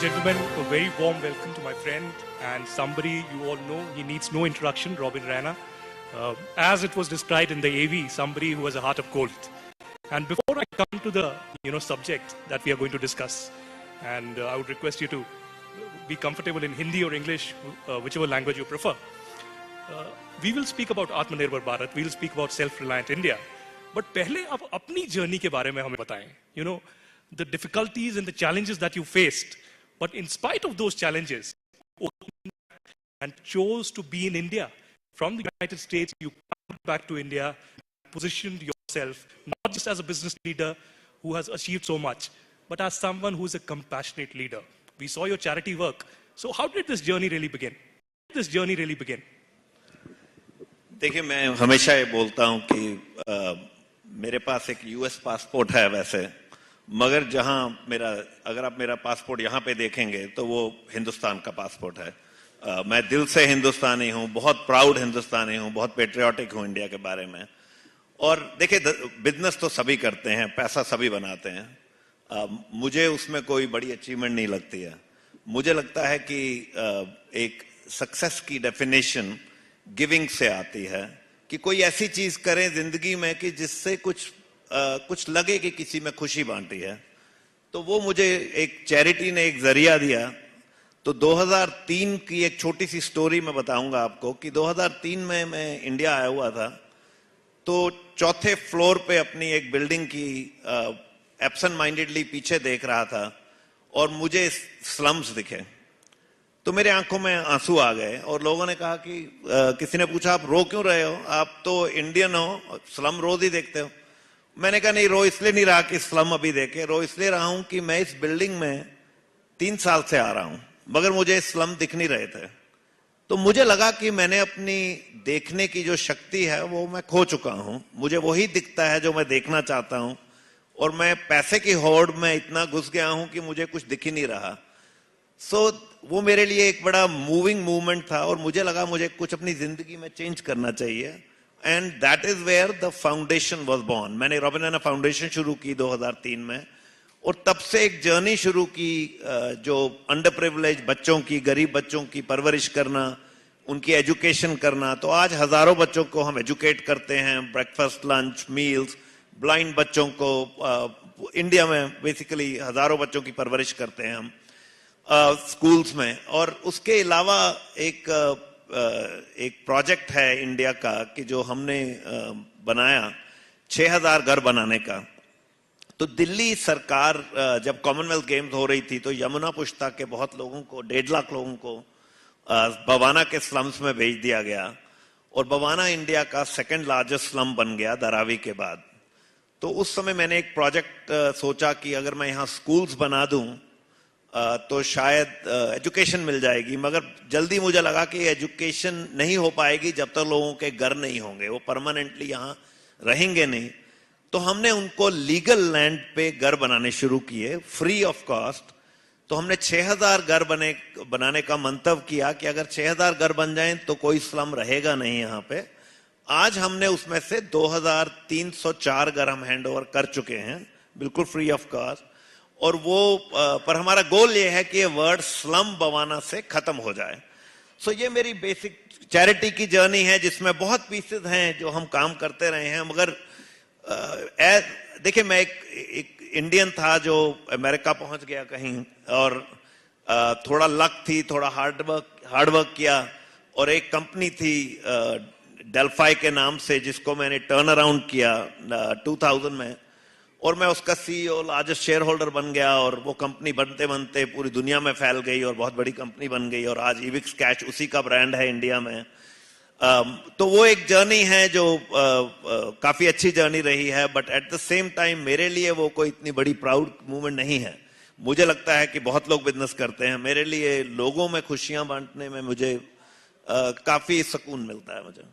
Gentlemen, a very warm welcome to my friend and somebody you all know, he needs no introduction, Raina. As it was described in the AV, somebody who has a heart of gold. And before I come to the subject that we are going to discuss, and I would request you to be comfortable in Hindi or English, whichever language you prefer. We will speak about Atmanirbhar Bharat, we will speak about self-reliant India. But पहले आप अपनी journey के बारे में हमें बताएं. You know, the difficulties and the challenges that you faced. But in spite of those challenges, and chose to be in India. From the United States, you come back to India, positioned yourself, not just as a business leader who has achieved so much, but as someone who is a compassionate leader. We saw your charity work. So how did this journey really begin? देखिए, मैं हमेशा ये बोलता हूँ कि मेरे पास एक US passport है वैसे, मगर अगर आप मेरा पासपोर्ट यहाँ पे देखेंगे तो वो हिंदुस्तान का पासपोर्ट है। मैं दिल से हिंदुस्तानी हूँ, बहुत प्राउड हिंदुस्तानी हूँ, बहुत पेट्रियाटिक हूँ इंडिया के बारे में। और देखिए, बिजनेस तो सभी करते हैं, पैसा सभी बनाते हैं, मुझे उसमें कोई बड़ी अचीवमेंट नहीं लगती है। मुझे लगता है कि एक सक्सेस की डेफिनेशन गिविंग से आती है कि कोई ऐसी चीज करें जिंदगी में कि जिससे कुछ लगे कि किसी में खुशी बांटी है। तो वो मुझे एक चैरिटी ने एक जरिया दिया। तो 2003 की एक छोटी सी स्टोरी मैं बताऊंगा आपको कि 2003 में मैं इंडिया आया हुआ था। तो चौथे फ्लोर पे अपनी एक बिल्डिंग की एब्सेंट माइंडेडली पीछे देख रहा था और मुझे स्लम्स दिखे। तो मेरे आंखों में आंसू आ गए और लोगों ने कहा कि किसी ने पूछा, आप रो क्यों रहे हो, आप तो इंडियन हो, स्लम रोज ही देखते हो। मैंने कहा नहीं, रो इसलिए नहीं रहा कि स्लम अभी देखे, रो इसलिए रहा हूं कि मैं इस बिल्डिंग में 3 साल से आ रहा हूं, मगर मुझे स्लम दिख नहीं रहे थे। तो मुझे लगा कि मैंने अपनी देखने की जो शक्ति है वो मैं खो चुका हूं। मुझे वही दिखता है जो मैं देखना चाहता हूं और मैं पैसे की होड़ में इतना घुस गया हूं कि मुझे कुछ दिख ही नहीं रहा। वो मेरे लिए एक बड़ा मूविंग मूवमेंट था और मुझे लगा मुझे कुछ अपनी जिंदगी में चेंज करना चाहिए। And that is where the foundation was born. मैंने रॉबिन फाउंडेशन शुरू की 2003 में और तब से एक जर्नी शुरू की जो अंडर प्रिविलेज बच्चों की, गरीब बच्चों की परवरिश करना, उनकी एजुकेशन करना। तो आज हजारों बच्चों को हम एजुकेट करते हैं, ब्रेकफास्ट, लंच, मील्स। ब्लाइंड बच्चों को इंडिया में बेसिकली हजारों बच्चों की परवरिश करते हैं हम स्कूल्स में। और उसके अलावा एक प्रोजेक्ट है इंडिया का कि जो हमने बनाया 6000 घर बनाने का। तो दिल्ली सरकार जब कॉमनवेल्थ गेम्स हो रही थी तो यमुना पुष्ता के बहुत लोगों को, 1.5 लाख लोगों को बवाना के स्लम्स में भेज दिया गया और बवाना इंडिया का 2nd लार्जेस्ट स्लम बन गया धारावी के बाद। तो उस समय मैंने एक प्रोजेक्ट सोचा कि अगर मैं यहाँ स्कूल्स बना दूं तो शायद एजुकेशन मिल जाएगी, मगर जल्दी मुझे लगा कि एजुकेशन नहीं हो पाएगी जब तक लोगों के घर नहीं होंगे, वो परमानेंटली यहाँ रहेंगे नहीं। तो हमने उनको लीगल लैंड पे घर बनाने शुरू किए फ्री ऑफ कॉस्ट। तो हमने 6000 घर बनाने का मंतव्य किया कि अगर 6000 घर बन जाएं तो कोई स्लम रहेगा नहीं यहाँ पे। आज हमने उसमें से 2304 घर हम हैंड ओवर कर चुके हैं बिल्कुल फ्री ऑफ कॉस्ट। और वो पर हमारा गोल ये है कि ये वर्ड स्लम बवाना से खत्म हो जाए। सो ये मेरी बेसिक चैरिटी की जर्नी है जिसमें बहुत पीसेस हैं जो हम काम करते रहे हैं। मगर देखिए, मैं एक इंडियन था जो अमेरिका पहुंच गया कहीं और थोड़ा लक थी, थोड़ा हार्ड वर्क किया और एक कंपनी थी डेल्फाई के नाम से जिसको मैंने टर्न अराउंड किया 2000 में और मैं उसका सीईओ, लार्जेस्ट शेयर होल्डर बन गया और वो कंपनी बनते बनते पूरी दुनिया में फैल गई और बहुत बड़ी कंपनी बन गई और आज Ebix कैश उसी का ब्रांड है इंडिया में। तो वो एक जर्नी है जो काफी अच्छी जर्नी रही है, but at the same time मेरे लिए वो कोई इतनी बड़ी प्राउड मूवमेंट नहीं है। मुझे लगता है कि बहुत लोग बिजनेस करते हैं, मेरे लिए लोगों में खुशियां बांटने में मुझे काफी सुकून मिलता है। मुझे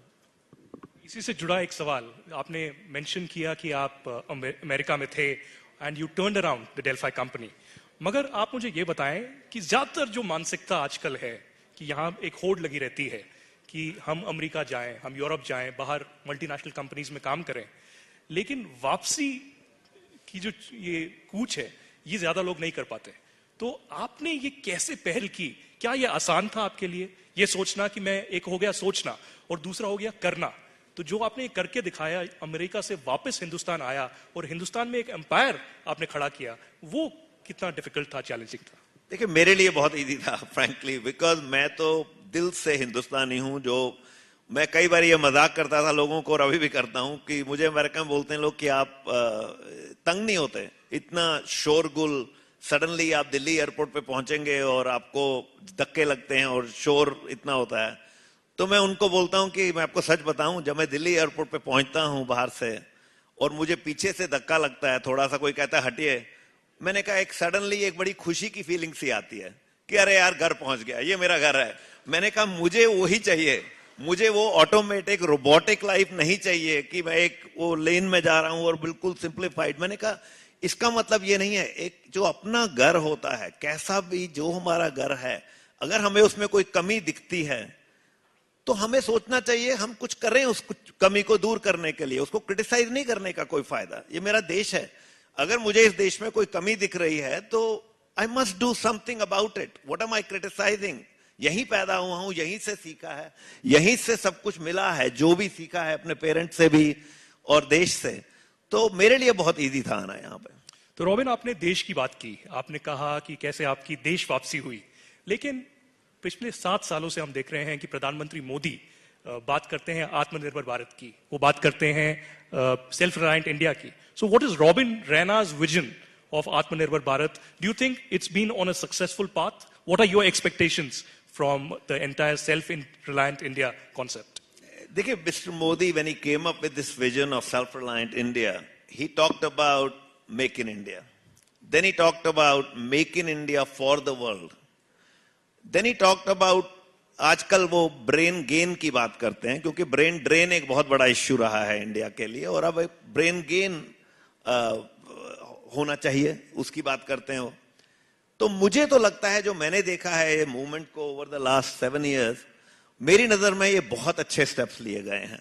इसी से जुड़ा एक सवाल, आपने मेंशन किया कि आप अमेरिका में थे and you turned around the Delphi company, मगर आप मुझे ये बताएं कि ज्यादातर जो मानसिकता आजकल है कि यहाँ एक होड़ लगी रहती है कि हम अमेरिका जाएं, हम यूरोप जाएं, बाहर मल्टीनेशनल कंपनीज में काम करें, लेकिन वापसी की जो ये कूच है ये ज्यादा लोग नहीं कर पाते। तो आपने ये कैसे पहल की? क्या ये आसान था आपके लिए ये सोचना कि मैं, एक हो गया सोचना और दूसरा हो गया करना, तो जो आपने ये करके दिखाया, अमेरिका से वापस हिंदुस्तान आया और हिंदुस्तान में एक एम्पायर आपने खड़ा किया, वो कितना डिफिकल्ट था, चैलेंजिंग था? देखिए, मेरे लिए बहुत इजी था फ्रैंकली, बिकॉज मैं तो दिल से हिंदुस्तानी हूं। जो मैं कई बार ये मजाक करता था लोगों को और अभी भी करता हूं कि मुझे अमेरिका में बोलते हैं लोग कि आप तंग नहीं होते, इतना शोरगुल, सडनली आप दिल्ली एयरपोर्ट पे पहुंचेंगे और आपको धक्के लगते हैं और शोर इतना होता है। तो मैं उनको बोलता हूं कि मैं आपको सच बताऊं, जब मैं दिल्ली एयरपोर्ट पे पहुंचता हूं बाहर से और मुझे पीछे से धक्का लगता है, थोड़ा सा कोई कहता है हटिए, मैंने कहा एक सडनली एक बड़ी खुशी की फीलिंग सी आती है कि अरे यार घर पहुंच गया, ये मेरा घर है। मैंने कहा मुझे वही चाहिए, मुझे वो ऑटोमेटिक रोबोटिक लाइफ नहीं चाहिए कि मैं एक वो लेन में जा रहा हूं और बिल्कुल सिंप्लीफाइड। मैंने कहा इसका मतलब ये नहीं है, एक जो अपना घर होता है, कैसा भी जो हमारा घर है, अगर हमें उसमें कोई कमी दिखती है तो हमें सोचना चाहिए हम कुछ करें उस कमी को दूर करने के लिए, उसको क्रिटिसाइज नहीं करने का कोई फायदा। ये मेरा देश है, अगर मुझे इस देश में कोई कमी दिख रही है तो I must do something about it. What am I criticising? यहीं पैदा हुआ हूं, यहीं से सीखा है, यहीं से सब कुछ मिला है, जो भी सीखा है अपने पेरेंट्स से भी और देश से। तो मेरे लिए बहुत इजी था आना यहाँ पे। तो रॉबिन, आपने देश की बात की, आपने कहा कि कैसे आपकी देश वापसी हुई, लेकिन पिछले 7 सालों से हम देख रहे हैं कि प्रधानमंत्री मोदी बात करते हैं आत्मनिर्भर भारत की, वो बात करते हैं सेल्फ रिलायंट इंडिया की। So what is Robin Raina's vision of Aatmanirbhar Bharat? Do you think it's been on a successful path? What are your expectations from the entire self reliant India concept? देखिए, mister Modi when he came up with this vision of self-reliant India, he talked about make in India. Then he talked about make in India for the world. Then he talked about, आजकल वो brain gain की बात करते हैं क्योंकि brain drain एक बहुत बड़ा इश्यू रहा है इंडिया के लिए, और अब ब्रेन गेन होना चाहिए, उसकी बात करते हैं वो। तो मुझे तो लगता है जो मैंने देखा है ये मूवमेंट को ओवर द लास्ट 7 years, मेरी नजर में ये बहुत अच्छे स्टेप्स लिए गए हैं।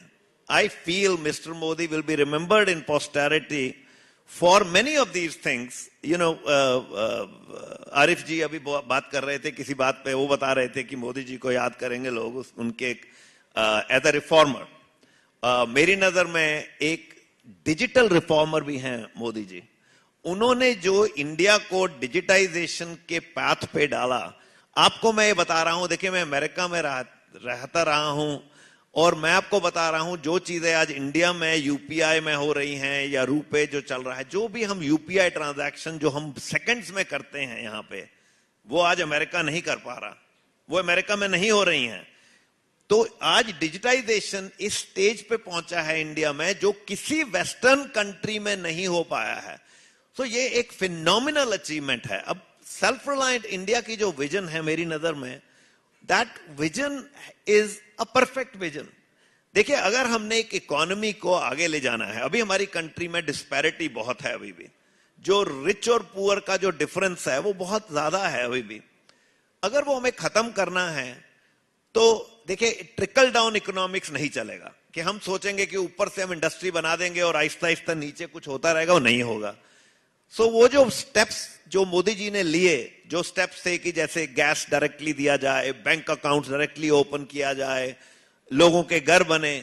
I feel mister Modi will be remembered in posterity for many of these things. You know, Arif ji अभी बात कर रहे थे किसी बात पे, वो बता रहे थे कि मोदी जी को याद करेंगे लोग उनके एज अ रिफॉर्मर। मेरी नजर में एक डिजिटल रिफॉर्मर भी हैं मोदी जी। उन्होंने जो इंडिया को डिजिटाइजेशन के पाथ पे डाला, आपको मैं ये बता रहा हूं, देखिए मैं अमेरिका में रहता रहा हूं और मैं आपको बता रहा हूं जो चीजें आज इंडिया में यूपीआई में हो रही हैं या रुपए जो चल रहा है, जो भी हम यूपीआई ट्रांजैक्शन जो हम सेकंड्स में करते हैं यहां पे, वो आज अमेरिका नहीं कर पा रहा, वो अमेरिका में नहीं हो रही हैं। तो आज डिजिटाइजेशन इस स्टेज पे पहुंचा है इंडिया में जो किसी वेस्टर्न कंट्री में नहीं हो पाया है। तो ये एक फिनोमिनल अचीवमेंट है। अब सेल्फ रिलायंट इंडिया की जो विजन है मेरी नजर में, that vision is a perfect vision. देखिए, अगर हमने एक इकोनॉमी को आगे ले जाना है, अभी हमारी कंट्री में डिस्पैरिटी बहुत है, अभी भी जो रिच और पुअर का जो डिफरेंस है वो बहुत ज्यादा है अभी भी। अगर वो हमें खत्म करना है तो देखिए, ट्रिकल डाउन इकोनॉमिक्स नहीं चलेगा कि हम सोचेंगे कि ऊपर से हम इंडस्ट्री बना देंगे और आहिस्ता आहिस्ता नीचे कुछ होता रहेगा, वो नहीं होगा। सो वो जो स्टेप्स जो मोदी जी ने लिए, जो स्टेप्स थे कि जैसे गैस डायरेक्टली दिया जाए, बैंक अकाउंट डायरेक्टली ओपन किया जाए, लोगों के घर बने,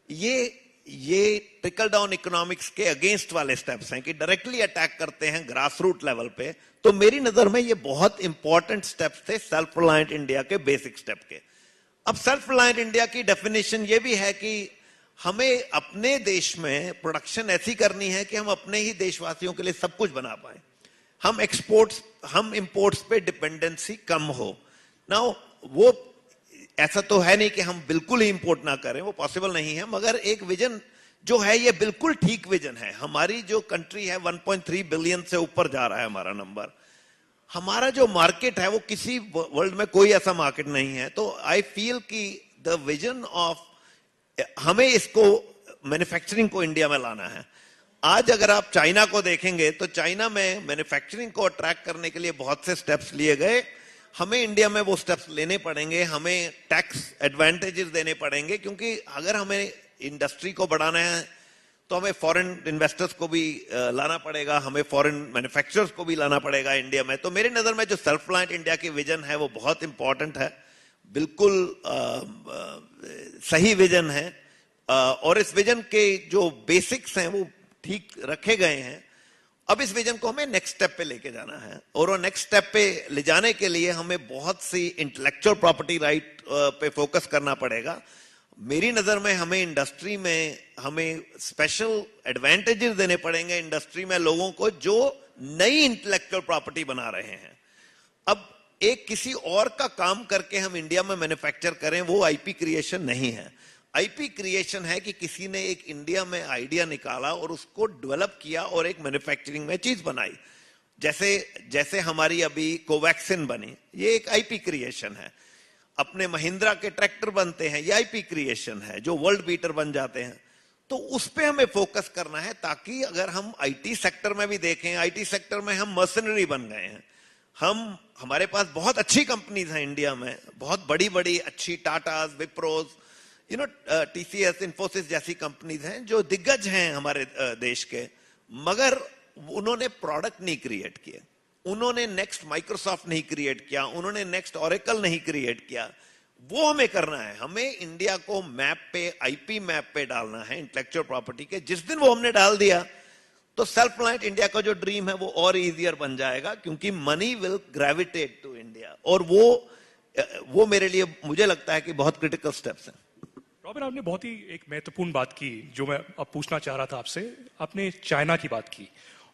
ये ट्रिकल डाउन इकोनॉमिक्स के अगेंस्ट वाले स्टेप्स हैं कि डायरेक्टली अटैक करते हैं ग्रास रूट लेवल पे। तो मेरी नजर में ये बहुत इंपॉर्टेंट स्टेप्स थे सेल्फ रिलायंट इंडिया के, बेसिक स्टेप के। अब सेल्फ रिलायंट इंडिया की डेफिनेशन ये भी है कि हमें अपने देश में प्रोडक्शन ऐसी करनी है कि हम अपने ही देशवासियों के लिए सब कुछ बना पाए, हम इंपोर्ट्स पे डिपेंडेंसी कम हो। नाउ वो ऐसा तो है नहीं कि हम बिल्कुल ही इंपोर्ट ना करें, वो पॉसिबल नहीं है, मगर एक विजन जो है ये बिल्कुल ठीक विजन है। हमारी जो कंट्री है 1.3 बिलियन से ऊपर जा रहा है हमारा नंबर, हमारा जो मार्केट है वो किसी वर्ल्ड में कोई ऐसा मार्केट नहीं है। तो आई फील कि द विजन ऑफ हमें इसको मैन्युफैक्चरिंग को इंडिया में लाना है। आज अगर आप चाइना को देखेंगे तो चाइना में मैन्युफैक्चरिंग को अट्रैक्ट करने के लिए बहुत से स्टेप्स लिए गए, हमें इंडिया में वो स्टेप्स लेने पड़ेंगे, हमें टैक्स एडवांटेजेस देने पड़ेंगे, क्योंकि अगर हमें इंडस्ट्री को बढ़ाना है तो हमें फॉरेन इन्वेस्टर्स को भी लाना पड़ेगा, हमें फॉरेन मैन्युफैक्चरर्स को भी लाना पड़ेगा इंडिया में। तो मेरी नजर में जो सेल्फ रिलायंट इंडिया की विजन है वो बहुत इंपॉर्टेंट है, बिल्कुल सही विजन है, और इस विजन के जो बेसिक्स हैं वो ठीक रखे गए हैं। अब इस विजन को हमें नेक्स्ट स्टेप पे लेके जाना है, और वो नेक्स्ट स्टेप पे ले जाने के लिए हमें बहुत सी इंटेलेक्चुअल प्रॉपर्टी राइट पे फोकस करना पड़ेगा। मेरी नजर में हमें इंडस्ट्री में हमें स्पेशल एडवांटेजेस देने पड़ेंगे इंडस्ट्री में लोगों को जो नई इंटेलेक्चुअल प्रॉपर्टी बना रहे हैं। अब एक किसी और का काम करके हम इंडिया में मैन्युफैक्चर करें, वो आईपी क्रिएशन नहीं है। आईपी क्रिएशन है कि किसी ने एक इंडिया में आइडिया निकाला और उसको डेवलप किया और एक मैन्युफैक्चरिंग में चीज बनाई। जैसे हमारी अभी कोवैक्सिन बनी, ये एक आईपी क्रिएशन है। अपने महिंद्रा के ट्रैक्टर बनते हैं, ये आईपी क्रिएशन है, जो वर्ल्ड बीटर बन जाते हैं। तो उस पे हमें फोकस करना है, ताकि अगर हम आईटी सेक्टर में भी देखें, आईटी सेक्टर में हम मर्सनरी बन गए हैं। हमारे पास बहुत अच्छी कंपनीज हैं इंडिया में, बहुत बड़ी बड़ी अच्छी टाटास, विप्रोज, टीसीएस, इन्फोसिस जैसी कंपनीज हैं जो दिग्गज हैं हमारे देश के, मगर उन्होंने प्रोडक्ट नहीं क्रिएट किए, उन्होंने नेक्स्ट माइक्रोसॉफ्ट नहीं क्रिएट किया, उन्होंने नेक्स्ट ऑरेकल नहीं क्रिएट किया। वो हमें करना है, हमें इंडिया को मैप पे, आईपी मैप पे डालना है इंटेलेक्चुअल प्रॉपर्टी के। जिस दिन वो हमने डाल दिया तो सेल्फ रिलायंट इंडिया का जो ड्रीम है वो और इजियर बन जाएगा, क्योंकि money will gravitate to India. और वो मेरे लिए, मुझे लगता है कि बहुत क्रिटिकल स्टेप्स हैं। रॉबिन, आपने बहुत ही एक महत्वपूर्ण बात की जो मैं अब पूछना चाह रहा था आपसे। आपने चाइना की बात की,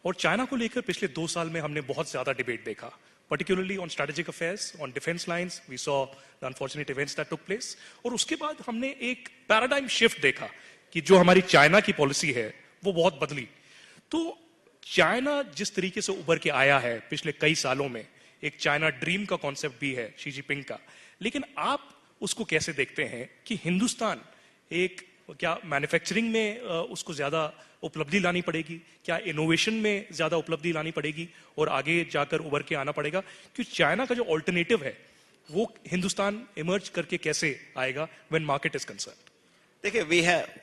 और चाइना को लेकर पिछले 2 साल में हमने बहुत ज्यादा डिबेट देखा, particularly on strategic affairs, on defense lines. We saw the unfortunate events that took place. और उसके बाद हमने एक पैराडाइम शिफ्ट देखा कि जो हमारी चाइना की पॉलिसी है वो बहुत बदली। तो चाइना जिस तरीके से उभर के आया है पिछले कई सालों में, एक चाइना ड्रीम का कॉन्सेप्ट भी है शी जिनपिंग का, लेकिन आप उसको कैसे देखते हैं कि हिंदुस्तान एक, क्या मैन्युफैक्चरिंग में उसको ज्यादा उपलब्धि लानी पड़ेगी, क्या इनोवेशन में ज्यादा उपलब्धि लानी पड़ेगी और आगे जाकर उभर के आना पड़ेगा? क्योंकि चाइना का जो ऑल्टरनेटिव है वो हिंदुस्तान इमर्ज करके कैसे आएगा व्हेन मार्केट इज कंसर्न्ड? देखिए,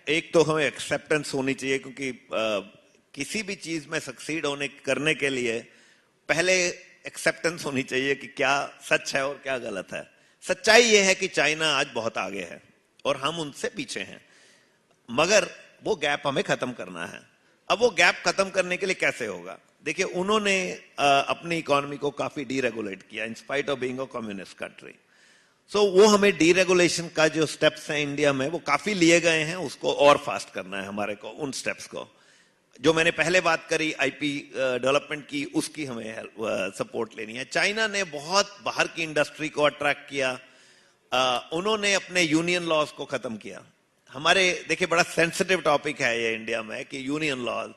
एक तो हमें एक्सेप्टेंस होनी चाहिए, क्योंकि किसी भी चीज में सक्सीड करने के लिए पहले एक्सेप्टेंस होनी चाहिए कि क्या सच है और क्या गलत है। सच्चाई यह है कि चाइना आज बहुत आगे है और हम उनसे पीछे हैं, मगर वो गैप हमें खत्म करना है। अब वो गैप खत्म करने के लिए कैसे होगा? देखिए, उन्होंने अपनी इकोनॉमी को काफी डीरेगुलेट किया in spite of being a communist country. So वो हमें डीरेगुलेशन का जो स्टेप्स हैं इंडिया में वो काफी लिए गए हैं, उसको और फास्ट करना है हमारे को। उन स्टेप्स को जो मैंने पहले बात करी आईपी डेवलपमेंट की, उसकी हमें सपोर्ट लेनी है। चाइना ने बहुत बाहर की इंडस्ट्री को अट्रैक्ट किया, उन्होंने अपने यूनियन लॉज को खत्म किया। देखिए, बड़ा सेंसिटिव टॉपिक है ये इंडिया में कि यूनियन लॉज।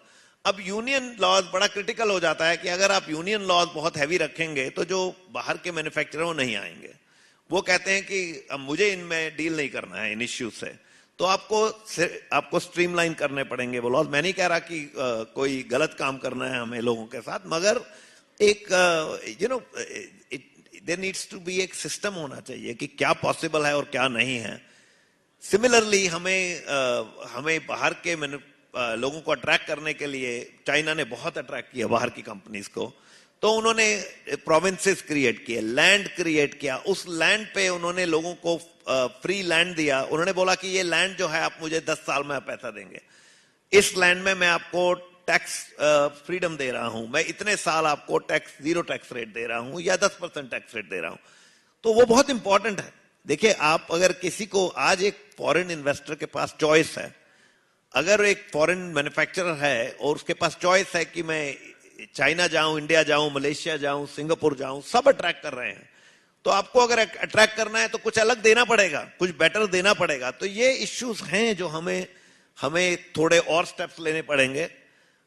अब यूनियन लॉज बड़ा क्रिटिकल हो जाता है कि अगर आप यूनियन लॉज बहुत हैवी रखेंगे तो जो बाहर के मैन्युफैक्चरर वो नहीं आएंगे। वो कहते हैं कि अब मुझे इनमें डील नहीं करना है इन इश्यूज से, तो आपको स्ट्रीमलाइन करने पड़ेंगे वो लॉज। मैं नहीं कह रहा कि कोई गलत काम करना है हमें लोगों के साथ, मगर एक देयर नीड्स टू बी एक सिस्टम होना चाहिए कि क्या पॉसिबल है और क्या नहीं है। सिमिलरली हमें बाहर के लोगों को अट्रैक्ट करने के लिए चाइना ने बहुत अट्रैक्ट किया बाहर की कंपनीज को, तो उन्होंने प्रोविंसेस क्रिएट किए, लैंड क्रिएट किया। उस लैंड पे उन्होंने लोगों को फ्री लैंड दिया। उन्होंने बोला कि ये लैंड जो है आप मुझे 10 साल में पैसा देंगे, इस लैंड में मैं आपको टैक्स फ्रीडम दे रहा हूं, मैं इतने साल आपको 0 टैक्स रेट दे रहा हूं या 10% टैक्स रेट दे रहा हूं। तो वो बहुत इंपॉर्टेंट है। देखिए, आप अगर किसी को आज एक फॉरेन इन्वेस्टर के पास चॉइस है, अगर एक फॉरेन मैन्युफैक्चरर है और उसके पास चॉइस है कि मैं चाइना जाऊं, इंडिया जाऊं, मलेशिया जाऊं, सिंगापुर जाऊं, सब अट्रैक्ट कर रहे हैं, तो आपको अगर अट्रैक्ट करना है तो कुछ अलग देना पड़ेगा, कुछ बेटर देना पड़ेगा। तो ये इश्यूज हैं जो हमें थोड़े और स्टेप्स लेने पड़ेंगे।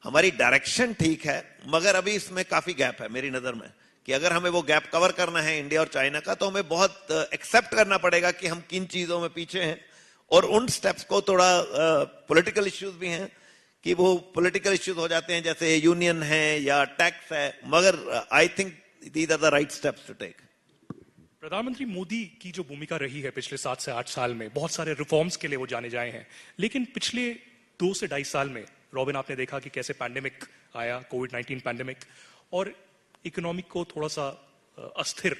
हमारी डायरेक्शन ठीक है, मगर अभी इसमें काफी गैप है मेरी नजर में, कि अगर हमें वो गैप कवर करना है इंडिया और चाइना का, तो हमें बहुत एक्सेप्ट करना पड़ेगा कि हम किन चीजों में पीछे हैं। और उन स्टेप्स को थोड़ा पॉलिटिकल इश्यूज भी हैं कि वो पॉलिटिकल इश्यूज हो जाते हैं, जैसे यूनियन है या टैक्स है, मगर I think these are the right steps to take. प्रधानमंत्री मोदी की जो भूमिका रही है पिछले 7 से 8 साल में, बहुत सारे रिफॉर्म्स के लिए वो जाने जाए हैं, लेकिन पिछले 2 से 2.5 साल में रॉबिन आपने देखा कि कैसे पैंडेमिक आया, कोविड-19 पैंडेमिक, और इकोनॉमी को थोड़ा सा अस्थिर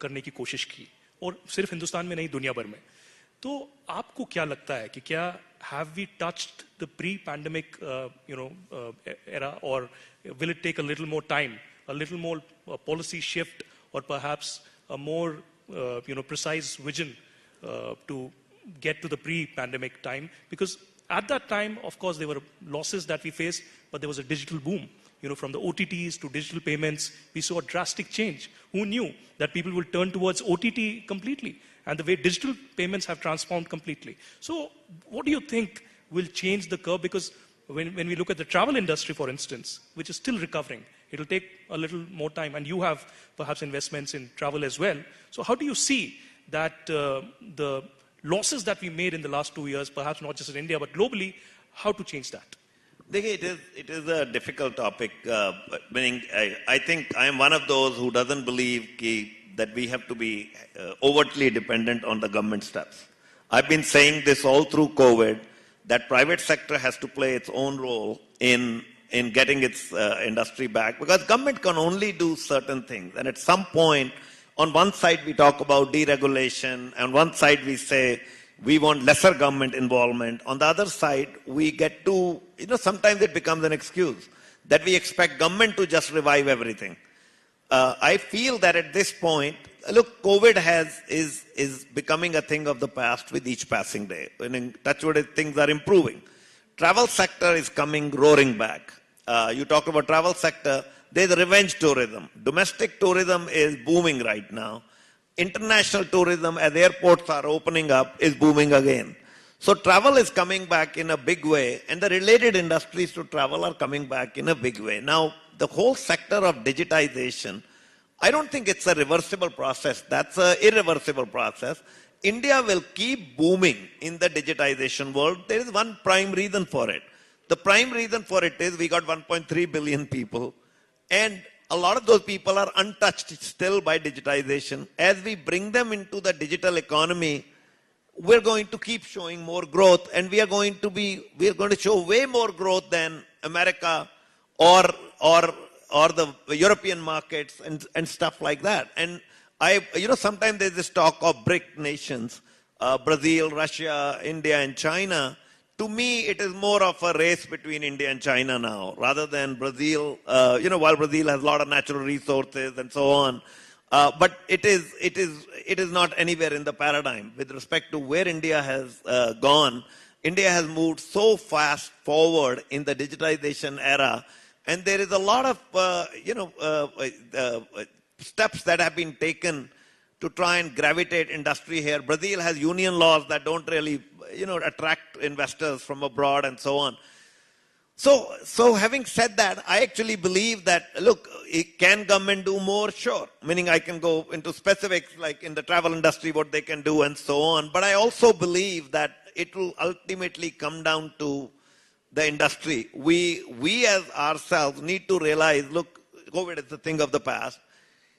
करने की कोशिश की, और सिर्फ हिंदुस्तान में नहीं, दुनिया भर में। तो आपको क्या लगता है कि क्या have we touched the pre-pandemic era, or will it take a little more time, a little more policy shift, or perhaps a more precise vision to get to the pre-pandemic time? Because at that time, of course, there were losses that we faced, but there was a digital boom. From the OTTs to digital payments, we saw a drastic change. Who knew that people will turn towards OTT completely? And the way digital payments have transformed completely. So what do you think will change the curve? Because when we look at the travel industry, for instance, which is still recovering, it'll take a little more time. And you have perhaps investments in travel as well. So how do you see that the losses that we made in the last 2 years, perhaps not just in India, but globally, how to change that? It is a difficult topic. Meaning, I think I am one of those who doesn't believe that we have to be overtly dependent on the government steps. I've been saying this all through COVID, that private sector has to play its own role in getting its industry back, because government can only do certain things. And at some point, on one side we talk about deregulation, and on one side we say we want lesser government involvement. On the other side, we get to, sometimes it becomes an excuse that we expect government to just revive everything. I feel that at this point, look, COVID is becoming a thing of the past with each passing day. In touch wood, things are improving. Travel sector is coming roaring back. You talk about travel sector, there's revenge tourism. Domestic tourism is booming right now. International tourism, as airports are opening up, is booming again. So travel is coming back in a big way, and the related industries to travel are coming back in a big way. Now, the whole sector of digitization, I don't think it's a reversible process. That's an irreversible process. India will keep booming in the digitization world. There is one prime reason for it. The prime reason for it is we got 1.3 billion people, and a lot of those people are untouched still by digitization. As we bring them into the digital economy, we're going to keep showing more growth, and we are going to show way more growth than America or the European markets and stuff like that. And sometimes there's this talk of BRIC nations, Brazil, Russia, India, and China. To me, it is more of a race between India and China now, rather than Brazil. While Brazil has a lot of natural resources and so on, but it is not anywhere in the paradigm with respect to where India has gone. India has moved so fast forward in the digitization era, and there is a lot of steps that have been taken to try and gravitate industry here. Brazil has union laws that don't really attract investors from abroad and so on. So having said that, I actually believe that, look, can government do more? Sure. Meaning I can go into specifics like in the travel industry, what they can do and so on. But I also believe that it will ultimately come down to the industry. We as ourselves need to realize, look, COVID is a thing of the past.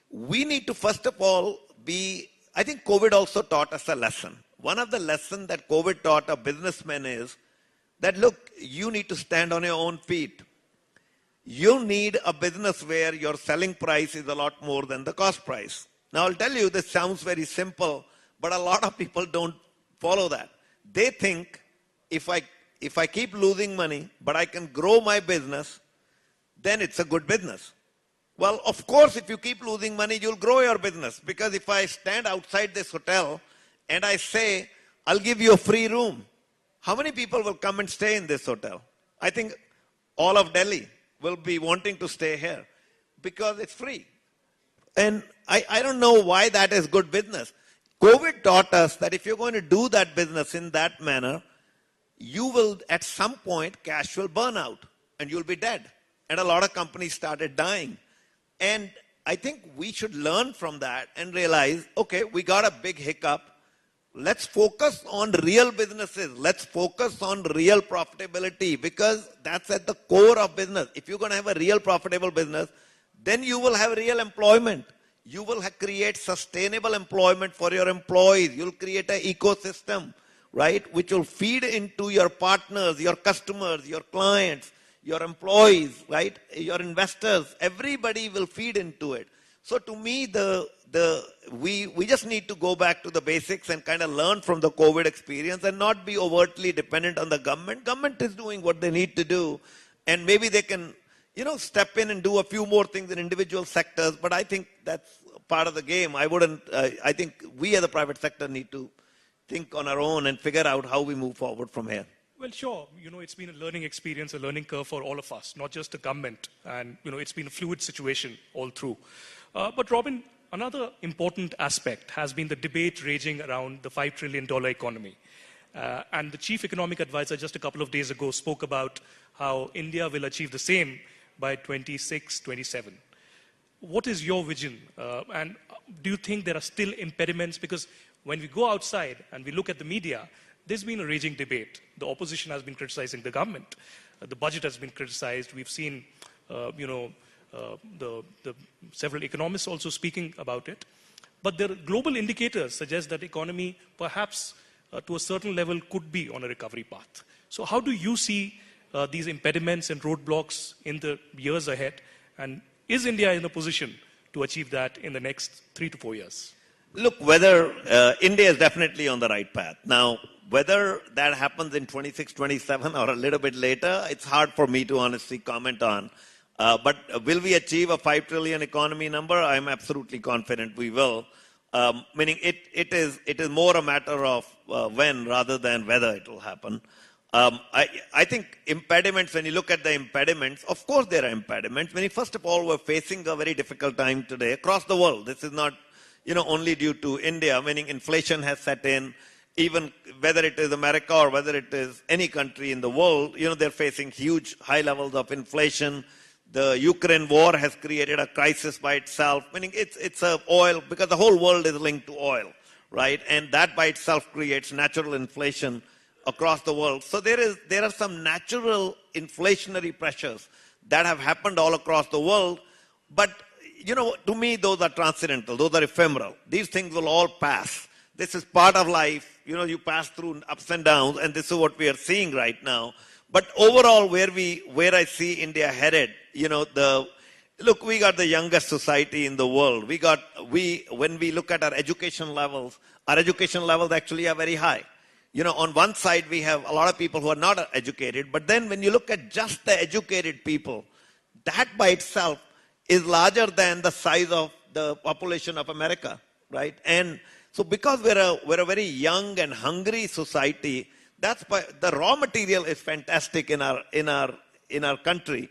We need to first of all I think COVID also taught us a lesson. One of the lessons that COVID taught a businessman is that, look, you need to stand on your own feet. You need a business where your selling price is a lot more than the cost price. Now, I'll tell you, this sounds very simple, but a lot of people don't follow that. They think if I keep losing money, but I can grow my business, then it's a good business. Well, of course, if you keep losing money, you'll grow your business. Because if I stand outside this hotel and I say, I'll give you a free room, how many people will come and stay in this hotel? I think all of Delhi will be wanting to stay here because it's free. And I don't know why that is good business. COVID taught us that if you're going to do that business in that manner, you will, at some point, cash will burn out and you'll be dead. And a lot of companies started dying. And I think we should learn from that and realize, okay, we got a big hiccup. Let's focus on real businesses. Let's focus on real profitability, because that's at the core of business. If you're going to have a real profitable business, then you will have real employment. You will create sustainable employment for your employees. You'll create an ecosystem. right, which will feed into your partners, your customers, your clients, your employees, right, your investors. Everybody will feed into it. So to me, we just need to go back to the basics and kind of learn from the COVID experience and not be overtly dependent on the government. Government is doing what they need to do, and maybe they can, step in and do a few more things in individual sectors. But I think that's part of the game. I think we as the private sector need to think on our own and figure out how we move forward from here. Well, sure. It's been a learning experience, a learning curve for all of us, not just the government. And, it's been a fluid situation all through. But Robin, another important aspect has been the debate raging around the $5 trillion economy. And the chief economic advisor just a couple of days ago spoke about how India will achieve the same by 26, 27. What is your vision? And do you think there are still impediments? Because when we go outside and we look at the media, there's been a raging debate. The opposition has been criticizing the government. The budget has been criticized. We've seen, the several economists also speaking about it. But the global indicators suggest that economy perhaps to a certain level could be on a recovery path. So how do you see these impediments and roadblocks in the years ahead? And is India in a position to achieve that in the next 3 to 4 years? Look, whether India is definitely on the right path. Now, whether that happens in 26, 27 or a little bit later, it's hard for me to honestly comment on. But will we achieve a 5 trillion economy number? I'm absolutely confident we will. Meaning it is more a matter of when rather than whether it will happen. I think impediments, when you look at the impediments, of course there are impediments. First of all, we're facing a very difficult time today across the world. This is not, only due to India, meaning inflation has set in. Even whether it is America or whether it is any country in the world, they're facing huge high levels of inflation. The Ukraine war has created a crisis by itself, meaning it's a oil, because the whole world is linked to oil, right? And that by itself creates natural inflation across the world. So there are some natural inflationary pressures that have happened all across the world. But, to me, those are transcendental, those are ephemeral. These things will all pass. This is part of life. You pass through ups and downs, and this is what we are seeing right now. But overall, where I see India headed, look, we got the youngest society in the world. When we look at our education levels actually are very high. On one side, we have a lot of people who are not educated, but then when you look at just the educated people, that by itself is larger than the size of the population of America, right? And so because we're a very young and hungry society, that's why the raw material is fantastic in our country.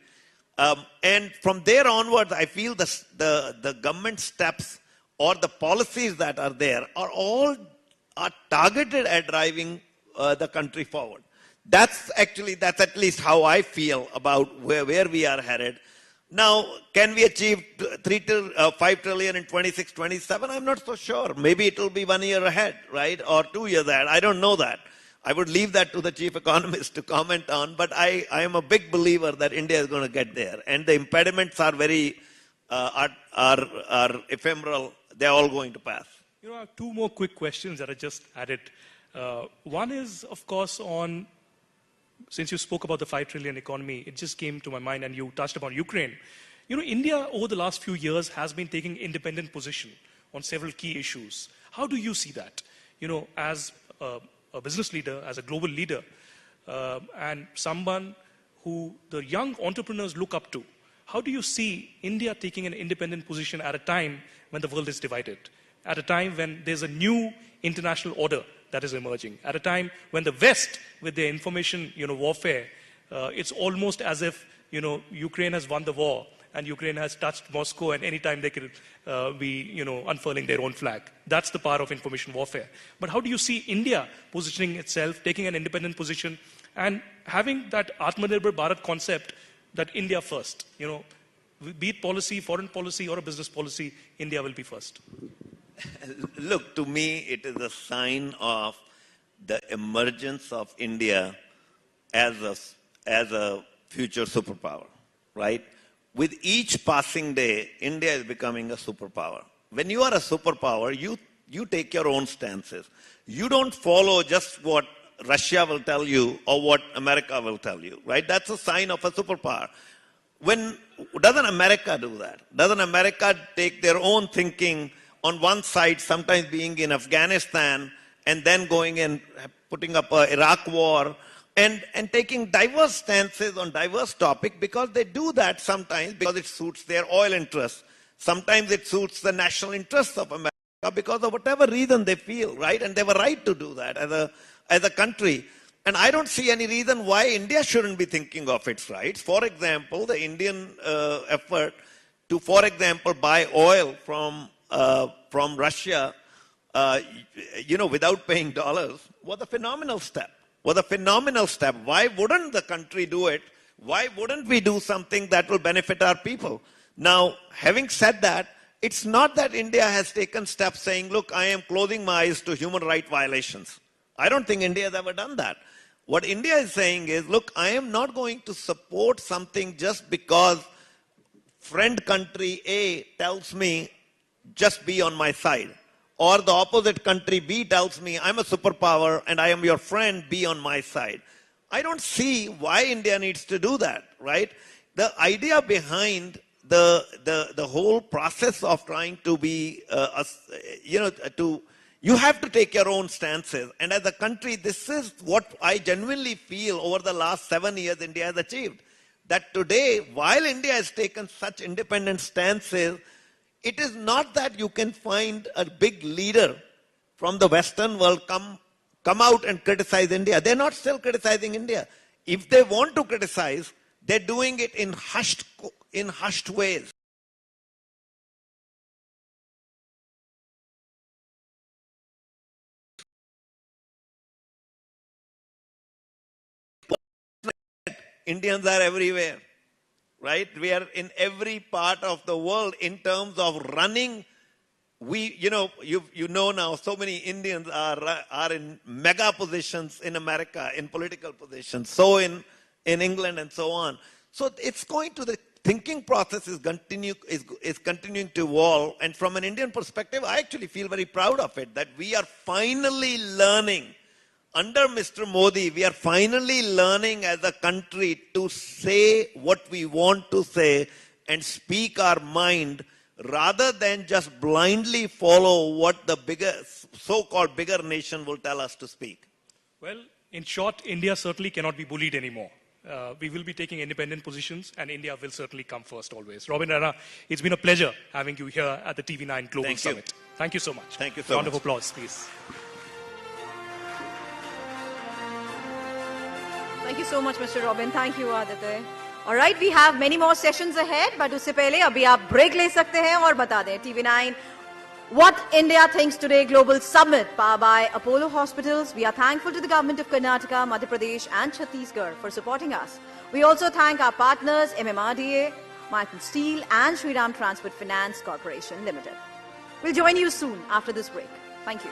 And from there onwards, I feel the government steps or the policies that are there are targeted at driving the country forward. That's at least how I feel about where we are headed. Now, can we achieve 5 trillion in 26, 27? I'm not so sure. Maybe it will be 1 year ahead, right? Or 2 years ahead. I don't know that. I would leave that to the chief economist to comment on, but I am a big believer that India is going to get there. And the impediments are very, are ephemeral. They're all going to pass. I have 2 more quick questions that I just added. One is, of course, since you spoke about the 5 trillion economy, it just came to my mind, and you touched upon Ukraine. India over the last few years has been taking independent position on several key issues. How do you see that? As a business leader, as a global leader, and someone who the young entrepreneurs look up to. How do you see India taking an independent position at a time when the world is divided? At a time when there's a new international order that is emerging? At a time when the West, with their information warfare, it's almost as if Ukraine has won the war and Ukraine has touched Moscow, and anytime they could be unfurling their own flag. That's the power of information warfare. But how do you see India positioning itself, taking an independent position, and having that Atmanirbhar Bharat concept that India first? Be it policy, foreign policy, or a business policy, India will be first. Look, to me, it is a sign of the emergence of India as a future superpower, right? With each passing day, India is becoming a superpower. When you are a superpower, you You take your own stances. You don't follow just what Russia will tell you or what America will tell you, right? That's a sign of a superpower. Doesn't America do that? Doesn't America take their own thinking on one side, sometimes being in Afghanistan and then going and putting up a Iraq war and taking diverse stances on diverse topics, because they do that sometimes because it suits their oil interests. Sometimes it suits the national interests of America because of whatever reason they feel, right? And they have a right to do that as a country. And I don't see any reason why India shouldn't be thinking of its rights. For example, the Indian effort to, for example, buy oil from Russia, without paying dollars, was a phenomenal step. Why wouldn't the country do it? Why wouldn't we do something that will benefit our people? Now, having said that, it's not that India has taken steps saying, look, I am closing my eyes to human rights violations. I don't think India has ever done that. What India is saying is, look, I am not going to support something just because friend country A tells me just be on my side. Or the opposite country B tells me I'm a superpower and I am your friend, be on my side. I don't see why India needs to do that, right? The idea behind the whole process of trying to be, you have to take your own stances. And as a country, this is what I genuinely feel over the last 7 years India has achieved. That today, while India has taken such independent stances, it is not that you can find a big leader from the Western world come out and criticize India. They're not still criticizing India. If they want to criticize, they're doing it in hushed ways. Indians are everywhere, right? We are in every part of the world in terms of running. You know now, so many Indians are in mega positions in America, in political positions, so in England and so on. So it's going to, the thinking process is continuing to evolve. And from an Indian perspective, I actually feel very proud of it, that we are finally learning. Under Mr. Modi, we are finally learning as a country to say what we want to say and speak our mind, rather than just blindly follow what the so-called bigger nation will tell us to speak. Well, in short, India certainly cannot be bullied anymore. We will be taking independent positions, and India will certainly come first always. Robin Raina, it's been a pleasure having you here at the TV9 Global Summit. Thank you so much. Thank you so much. Round of applause, please. Thank you so much, Mr. Robin. Thank you, Aditya. All right, we have many more sessions ahead, but usse pehle abhi aap break le sakte hain aur bata dein TV9 what India thinks today global summit powered by Apollo Hospitals. We are thankful to the government of Karnataka, Madhya Pradesh and Chhattisgarh for supporting us. We also thank our partners MMRDA, Michael Steel and Shriram Transport Finance Corporation Limited. We'll join you soon after this break. Thank you.